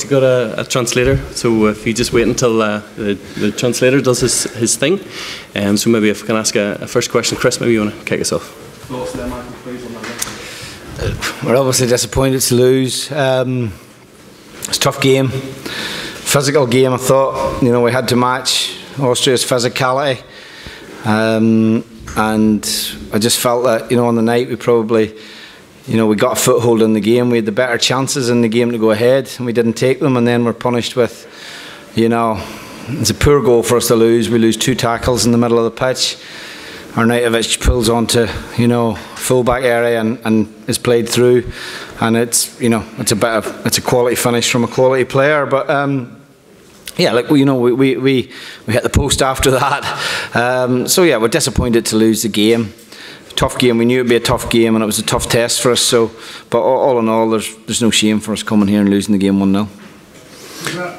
obviously got a translator, so if you just wait until the translator does his thing. So maybe if I can ask a first question, Chris, maybe you want to kick us off. Thoughts there, Michael, please, on that? We're obviously disappointed to lose. It's a tough game, physical game. I thought, you know, we had to match Austria's physicality, and I just felt that, you know, on the night we probably, you know, we got a foothold in the game. We had the better chances in the game to go ahead, and we didn't take them. And then we're punished with, you know, it's a poor goal for us to lose. We lose 2 tackles in the middle of the pitch. Arnautovic pulls onto, you know, fullback area and is played through, and it's, you know, it's a quality finish from a quality player. But yeah, like, you know, we hit the post after that. So yeah, we're disappointed to lose the game. Tough game. We knew it'd be a tough game, and it was a tough test for us. So, but all in all, there's no shame for us coming here and losing the game 1-0.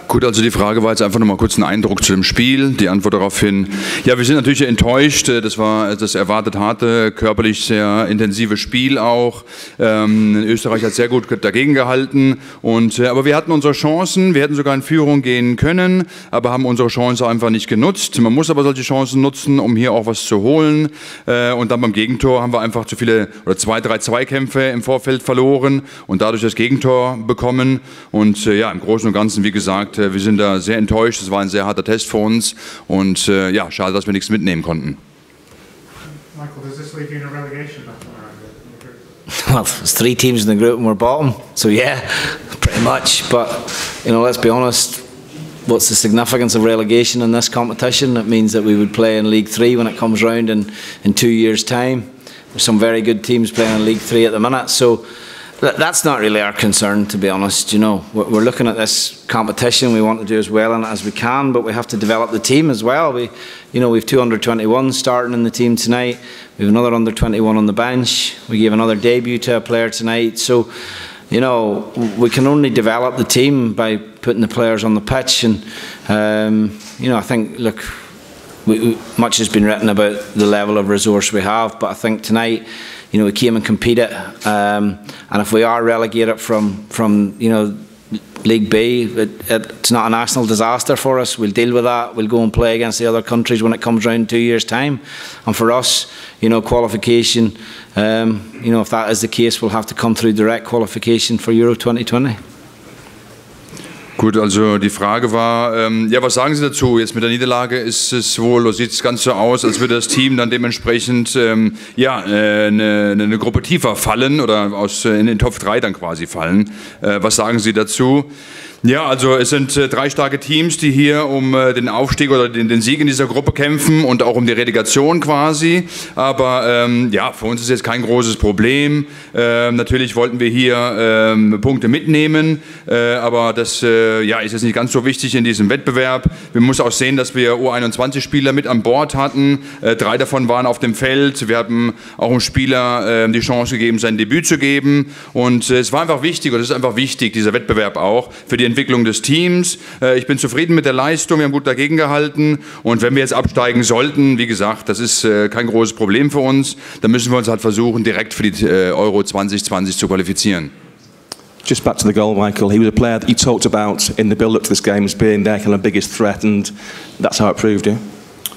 Gut, also die Frage war jetzt einfach nochmal kurz ein Eindruck zu dem Spiel. Die Antwort daraufhin, ja, wir sind natürlich enttäuscht. Das war das erwartet harte, körperlich sehr intensive Spiel auch. Österreich hat sehr gut dagegen gehalten. Aber wir hatten unsere Chancen. Wir hätten sogar in Führung gehen können, aber haben unsere Chance einfach nicht genutzt. Man muss aber solche Chancen nutzen, um hier auch was zu holen. Und dann beim Gegentor haben wir einfach zu viele oder 2, 3 Zweikämpfe im Vorfeld verloren und dadurch das Gegentor bekommen. Und ja, im Großen und Ganzen, wie gesagt, wir sind da sehr enttäuscht. Es war ein sehr harter Test für uns und ja, schade, dass wir nichts mitnehmen konnten. Michael, does this leave you in a relegation battle? Well, there's 3 teams in the group and we're bottom, so yeah, pretty much. But, you know, let's be honest, what's the significance of relegation in this competition? It means that we would play in League 3 when it comes round in 2 years' time. There's some very good teams playing in League 3 at the minute, so that's not really our concern, to be honest. You know, we're looking at this competition. We want to do as well in it as we can, but we have to develop the team as well. We've 2 under-21s starting in the team tonight. We have another under-21 on the bench. We gave another debut to a player tonight. So, you know, we can only develop the team by putting the players on the pitch. And you know, I think, look, much has been written about the level of resource we have, but I think tonight, you know, we came and competed, and if we are relegated from you know, League B, it's not a national disaster for us. We'll deal with that. We'll go and play against the other countries when it comes round in 2 years' time. And for us, you know, qualification, you know, if that is the case, we'll have to come through direct qualification for Euro 2020. Gut, also die Frage war, ja, was sagen Sie dazu? Jetzt mit der Niederlage ist es wohl, sieht es ganz so aus, als würde das Team dann dementsprechend ja, eine Gruppe tiefer fallen oder in den Top 3 dann quasi fallen. Was sagen Sie dazu? Ja, also es sind 3 starke Teams, die hier um den Aufstieg oder den Sieg in dieser Gruppe kämpfen und auch um die Relegation quasi. Aber ja, für uns ist jetzt kein großes Problem. Natürlich wollten wir hier Punkte mitnehmen, aber das ja, ist jetzt nicht ganz so wichtig in diesem Wettbewerb. Wir müssen auch sehen, dass wir U21-Spieler mit an Bord hatten. 3 davon waren auf dem Feld. Wir haben auch einem Spieler die Chance gegeben, sein Debüt zu geben. Und es war einfach wichtig, und es ist einfach wichtig, dieser Wettbewerb auch, für die Entwicklung des Teams. Ich bin zufrieden mit der Leistung, wir haben gut dagegen gehalten, und wenn wir jetzt absteigen sollten, wie gesagt, das ist kein großes Problem für uns, dann müssen wir uns halt versuchen, direkt für die Euro 2020 zu qualifizieren. Just back to the goal, Michael. He was a player that you talked about in the build-up to this game as being their kind of biggest threat, and that's how it proved, yeah?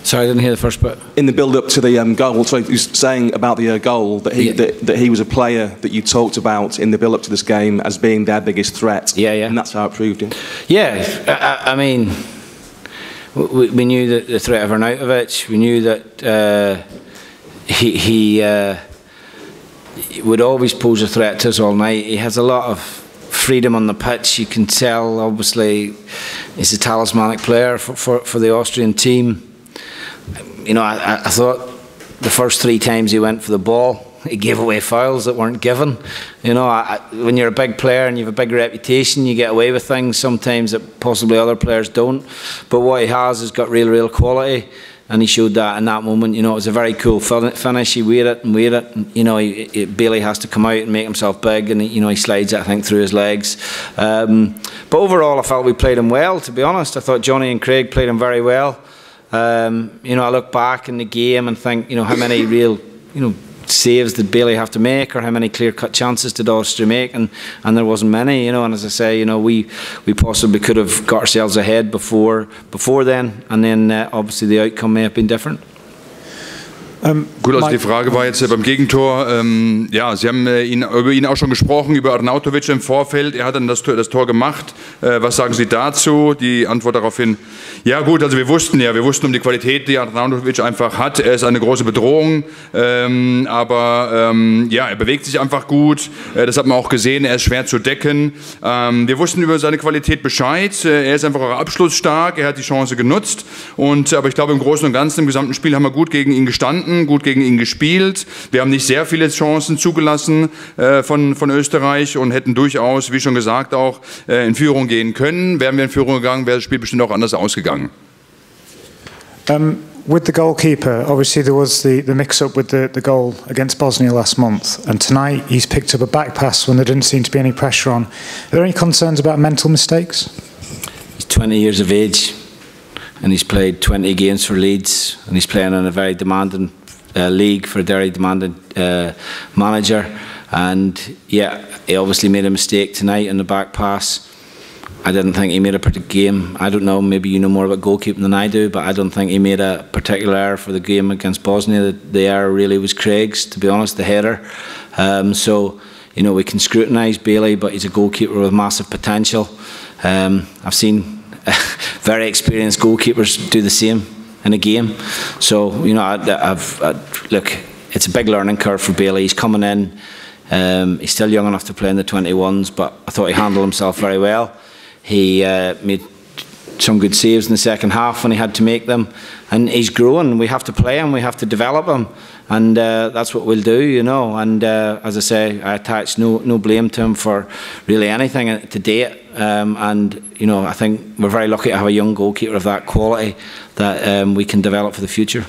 Sorry, I didn't hear the first bit. In the build-up to the goal, so he was saying about the goal that he was a player that you talked about in the build-up to this game as being their biggest threat. Yeah, yeah. And that's how it proved, yeah. Yeah, I mean, we knew that the threat of Arnautovic. We knew that he would always pose a threat to us all night. He has a lot of freedom on the pitch. You can tell, obviously, he's a talismanic player for the Austrian team. You know, I thought the first 3 times he went for the ball, he gave away fouls that weren't given. You know, when you're a big player and you have a big reputation, you get away with things sometimes that possibly other players don't. But what he has got real quality, and he showed that in that moment. You know, it was a very cool finish. He waited and waited. And, you know, Bailey has to come out and make himself big, and you know, he slides it, I think, through his legs. But overall, I felt we played him well. To be honest, I thought Johnny and Craig played him very well. You know, I look back in the game and think, you know, how many real, you know, saves did Bailey have to make, or how many clear-cut chances did Ulster make, and there wasn't many, you know. And as I say, you know, we possibly could have got ourselves ahead before then, and then obviously the outcome may have been different. Gut, also die Frage war jetzt beim Gegentor, ja, Sie haben über ihn auch schon gesprochen, über Arnautovic im Vorfeld, er hat dann das Tor gemacht. Was sagen Sie dazu? Die Antwort daraufhin, ja gut, also wir wussten um die Qualität, die Arnautovic einfach hat. Er ist eine große Bedrohung, aber ja, er bewegt sich einfach gut, das hat man auch gesehen, er ist schwer zu decken. Wir wussten über seine Qualität Bescheid, er ist einfach auch abschlussstark, er hat die Chance genutzt, aber ich glaube im Großen und Ganzen, im gesamten Spiel haben wir gut gegen ihn gestanden, gut gegen ihn gespielt. Wir haben nicht sehr viele Chancen zugelassen von Österreich und hätten durchaus, wie schon gesagt, auch in Führung gehen können. Wären wir in Führung gegangen, wäre das Spiel bestimmt auch anders ausgegangen. With the goalkeeper, obviously there was the mix-up with the goal against Bosnia last month, and tonight he's picked up a back pass when there didn't seem to be any pressure on. Are there any concerns about mental mistakes? He's 20 years of age, and he's played 20 games for Leeds, and he's playing in a very demanding league for a very demanding manager. And yeah, he obviously made a mistake tonight in the back pass. I didn't think he made a particular game. I don't know, maybe you know more about goalkeeping than I do, but I don't think he made a particular error for the game against Bosnia. The error really was Craig's, to be honest, the header. So, you know, we can scrutinise Bailey, but he's a goalkeeper with massive potential. I've seen very experienced goalkeepers do the same in a game. So, you know, look, it's a big learning curve for Bailey. He's coming in. He's still young enough to play in the 21s, but I thought he handled himself very well. He made some good saves in the second half when he had to make them. And he's growing. We have to play him. We have to develop him. And that's what we'll do, you know. And as I say, I attach no blame to him for really anything to date. And, you know, I think we're very lucky to have a young goalkeeper of that quality that we can develop for the future.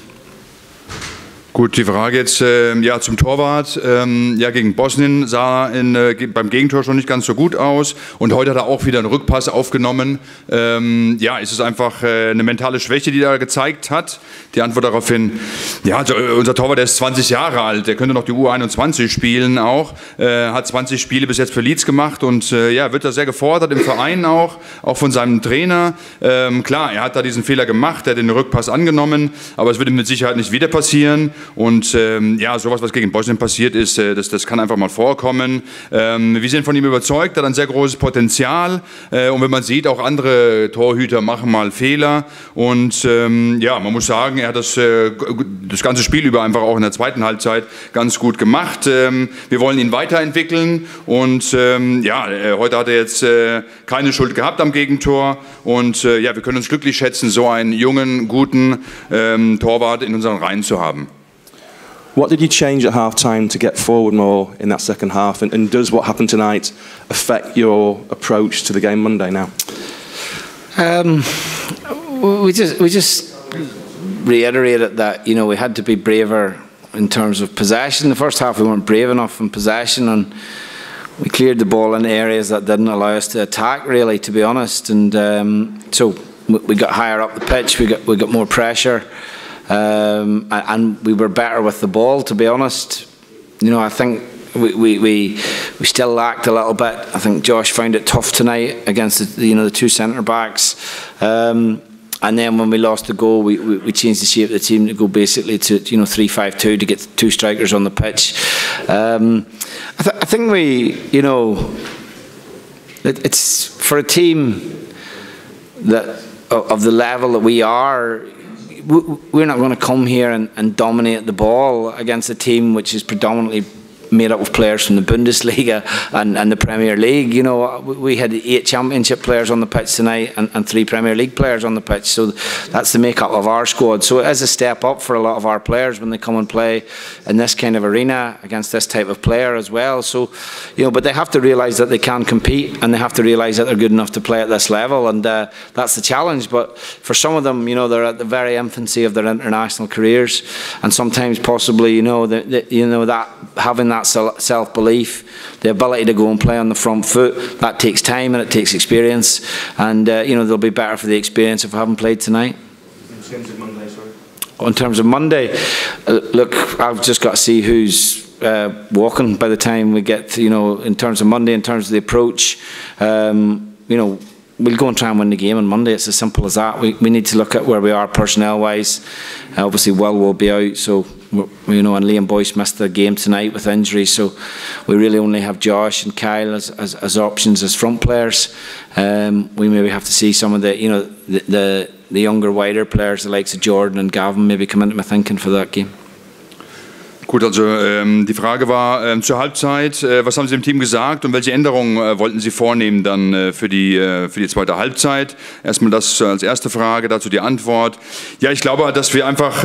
Gut, die Frage jetzt ja, zum Torwart. Ja, gegen Bosnien sah beim Gegentor schon nicht ganz so gut aus. Und heute hat er auch wieder einen Rückpass aufgenommen. Ja, ist es einfach eine mentale Schwäche, die er gezeigt hat? Die Antwort daraufhin, ja, also unser Torwart, der ist 20 Jahre alt. Der könnte noch die U21 spielen auch. Hat 20 Spiele bis jetzt für Leeds gemacht und ja, wird da sehr gefordert im Verein auch von seinem Trainer. Klar, er hat da diesen Fehler gemacht, er hat den Rückpass angenommen, aber es wird ihm mit Sicherheit nicht wieder passieren. Und ja, sowas, was gegen Bosnien passiert ist, das kann einfach mal vorkommen. Wir sind von ihm überzeugt, er hat ein sehr großes Potenzial. Und wenn man sieht, auch andere Torhüter machen mal Fehler. Und ja, man muss sagen, er hat das ganze Spiel über einfach auch in der zweiten Halbzeit ganz gut gemacht. Wir wollen ihn weiterentwickeln. Und ja, heute hat er jetzt keine Schuld gehabt am Gegentor. Und ja, wir können uns glücklich schätzen, so einen jungen, guten Torwart in unseren Reihen zu haben. What did you change at half-time to get forward more in that second half? And does what happened tonight affect your approach to the game Monday now? We just reiterated that, you know, we had to be braver in terms of possession. The first half we weren't brave enough in possession, and we cleared the ball in areas that didn't allow us to attack, really, to be honest. And so we got higher up the pitch, we got more pressure. And we were better with the ball, to be honest. You know, I think we still lacked a little bit. I think Josh found it tough tonight against the two centre backs. And then when we lost the goal, we changed the shape of the team to go basically to 3-5-2 to get two strikers on the pitch. I think it's for a team that of the level that we are. We're not going to come here and dominate the ball against a team which is predominantly made up of players from the Bundesliga and the Premier League. You know, we had 8 Championship players on the pitch tonight and 3 Premier League players on the pitch. So that's the makeup of our squad. So it is a step up for a lot of our players when they come and play in this kind of arena against this type of player as well. So, you know, but they have to realise that they can compete, and they have to realise that they're good enough to play at this level, and that's the challenge. But for some of them, you know, they're at the very infancy of their international careers, and sometimes possibly, that having that self-belief, the ability to go and play on the front foot, that takes time and it takes experience, and they'll be better for the experience of having played tonight. in terms of Monday, look, I've just got to see who's walking by the time we get to, in terms of Monday, in terms of the approach. We'll go and try and win the game on Monday. It's as simple as that. We need to look at where we are personnel-wise. Obviously, Will be out, so and Liam Boyce missed the game tonight with injury, so we really only have Josh and Kyle as options as front players. We maybe have to see some of the younger, wider players, the likes of Jordan and Gavin, maybe come into my thinking for that game. Gut, also die Frage war zur Halbzeit, was haben Sie dem Team gesagt und welche Änderungen wollten Sie vornehmen dann für die zweite Halbzeit? Erstmal das als erste Frage, dazu die Antwort. Ja, ich glaube, dass wir einfach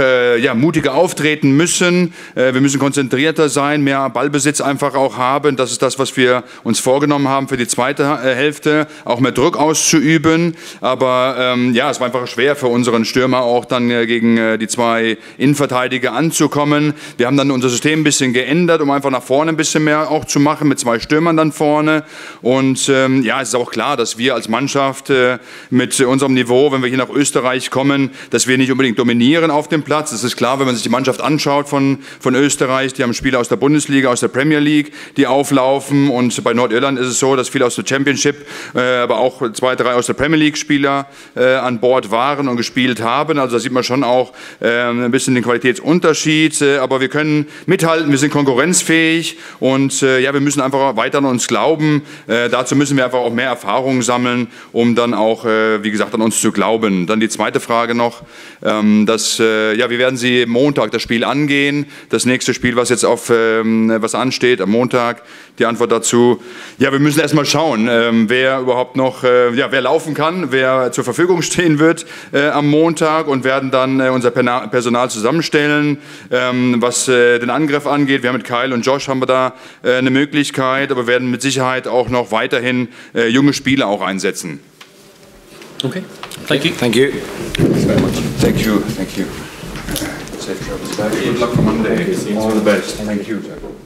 mutiger auftreten müssen. Wir müssen konzentrierter sein, mehr Ballbesitz einfach auch haben. Das ist das, was wir uns vorgenommen haben für die zweite Hälfte, auch mehr Druck auszuüben. Aber es war einfach schwer für unseren Stürmer auch dann gegen die zwei Innenverteidiger anzukommen. Wir haben dann unser System ein bisschen geändert, um einfach nach vorne ein bisschen mehr auch zu machen, mit zwei Stürmern dann vorne. Und es ist auch klar, dass wir als Mannschaft mit unserem Niveau, wenn wir hier nach Österreich kommen, dass wir nicht unbedingt dominieren auf dem Platz. Das ist klar, wenn man sich die Mannschaft anschaut von Österreich. Die haben Spieler aus der Bundesliga, aus der Premier League, die auflaufen. Und bei Nordirland ist es so, dass viele aus der Championship, aber auch 2, 3 aus der Premier League Spieler an Bord waren und gespielt haben. Also da sieht man schon auch ein bisschen den Qualitätsunterschied. Aber wir können mithalten, wir sind konkurrenzfähig und wir müssen einfach weiter an uns glauben. Dazu müssen wir einfach auch mehr Erfahrungen sammeln, um dann auch, wie gesagt, an uns zu glauben. Dann die zweite Frage noch, wie werden Sie Montag das Spiel angehen? Das nächste Spiel, was jetzt was ansteht am Montag, die Antwort dazu, ja, wir müssen erstmal schauen, wer überhaupt noch, wer laufen kann, wer zur Verfügung stehen wird am Montag und werden dann unser Personal zusammenstellen, was den Angriff angeht. Wir haben mit Kyle und Josh haben wir da eine Möglichkeit, aber werden mit Sicherheit auch noch weiterhin junge Spieler auch einsetzen. Okay, thank you. Thank you. Thanks very much. Thank you. Thank you. Safe travels back. Good luck for Monday. All the best. Thank you.